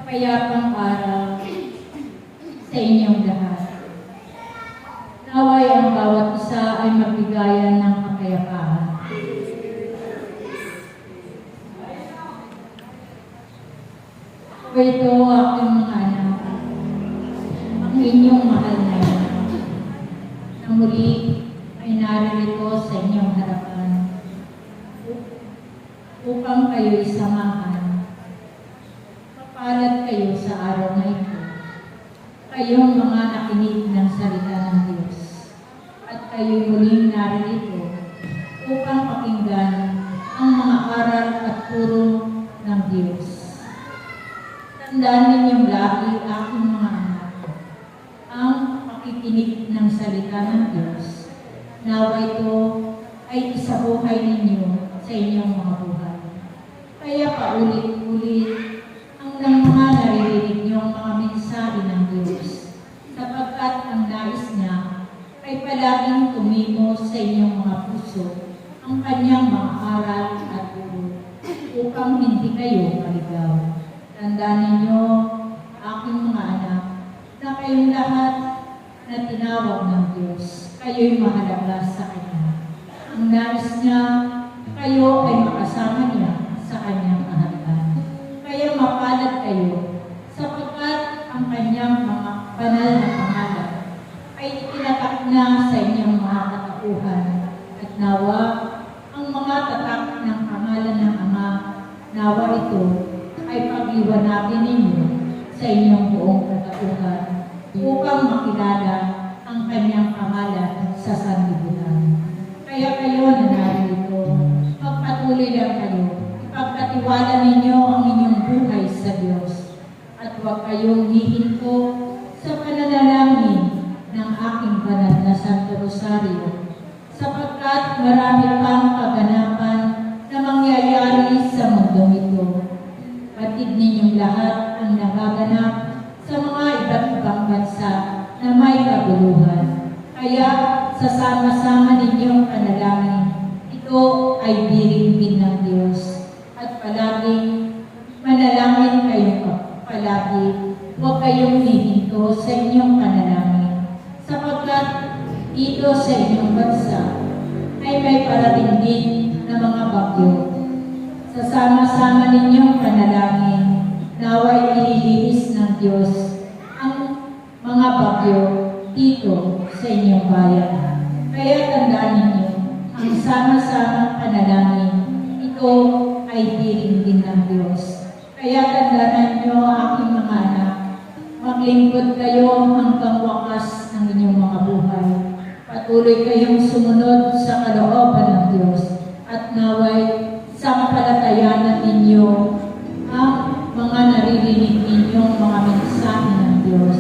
Mapayapang araw sa inyong lahat. Naway ang bawat isa ay magbigayan ng kapayapaan. Ako ito, aking mga anak, ang inyong mahal na anak, na muli ay naririto sa inyong harapan upang kayo'y samahan. Papalat kayo sa araw na ito, kayong mga nakinig ng salita ng Diyos, at kayo'y muling naririto upang pakinggan ang mga aral at turo ng Diyos. Tandaan ninyong lagi, aking mga anak, ang pakikinig ng salita ng Diyos, nawa ito ay isabuhay ninyo sa inyong mga buhay. Kaya paulit-ulit ng mga naririnig niyong mga mensahe ng Diyos, sapagkat ang nais niya ay palaging tumimo sa inyong mga puso ang kanyang mga aral at turo, upang hindi kayo maligaw. Tandaan ninyo, aking mga anak, na kayong lahat na tinawag ng Diyos, kayo'y mahalaga sa Kanya. Ang nais niya, kayo ay makasama niya sa Kanyang kaharian. Kaya mapalad kayo, sapagkat ang Kanyang mga nawa ito ay pagliwanagin ninyo sa inyong buong katauhan upang makilala ang kanyang pangalan sa sanlibutan. Kaya kayo na narito, magpatuloy lang kayo, ipagkatiwala ninyo ang inyong buhay sa Diyos, at huwag kayong hihinto sa pananalangin ng aking banal na Santo Rosario, sapagkat marami pang kaganapan na mangyayari sa mundong ito. Batid ninyong lahat ang nagaganap sa mga iba't ibang bansa na may kaguluhan. Kaya sasama-sama ninyong panalangin, ito ay biring din ng Diyos. At palaging manalangin kayong palagi, huwag kayong hihinto sa inyong panalangin, sapagkat dito sa inyong bansa ay may parating din na mga bagyo. Sasama-sama ninyong panalangin, naway ililinis ng Diyos ang mga bagyo dito sa inyong bayan. Kaya tandaan ninyo, ang sama-samang panalangin, ito ay piling din ng Diyos. Kaya tandaan ninyo, aking mga anak, maglingkod kayo hanggang wakas ng inyong mga buhay. Patuloy kayong sumunod sa kalooban ng Diyos at naway sampalatayanan ninyo ang mga naririnig ninyong mga mensahe ng Diyos,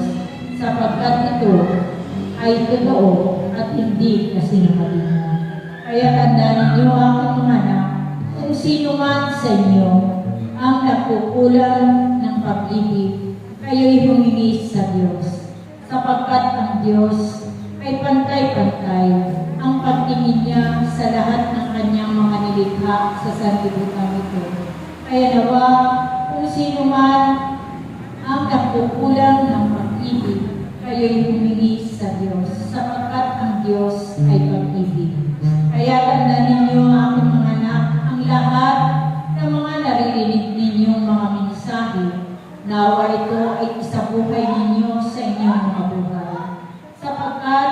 sapagkat ito ay totoo at hindi kasinungalingan. Kaya tandaan ninyo, aking mga anak, kung sino man sa inyo ang nagkukulang ng pag-ibig, kayo'y humingi sa Diyos, sapagkat ang Diyos ay pantay-pantay ang pagtingin niya sa lahat ng kanyang mga nilikha sa sanlibutan ito. Kaya nawa, kung sino man ang nagkukulang ng pag-ibig, kayo'y humingi sa Diyos, sapagkat ang Diyos ay pag-ibig. Kaya tandaan ninyo, aking mga anak, ang lahat ng mga naririnig ninyong mga mensahe, nawa ito ay isabuhay ninyo sa inyong mga buhay. Sapagkat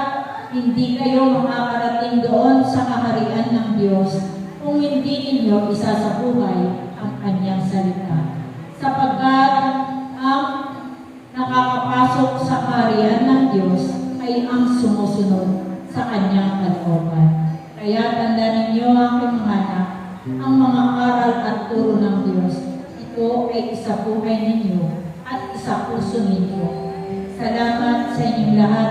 hindi kayo makakarating doon sa kaharian ng Diyos kung hindi ninyo isasabuhay ang kanyang salita. Sapagkat ang nakakapasok sa kaharian ng Diyos ay ang sumusunod sa kanyang kalooban. Kaya tandaan ninyo, aking mga anak, ang mga aral at turo ng Diyos, ito ay isabuhay ninyo at isapuso ninyo. Salamat sa inyong lahat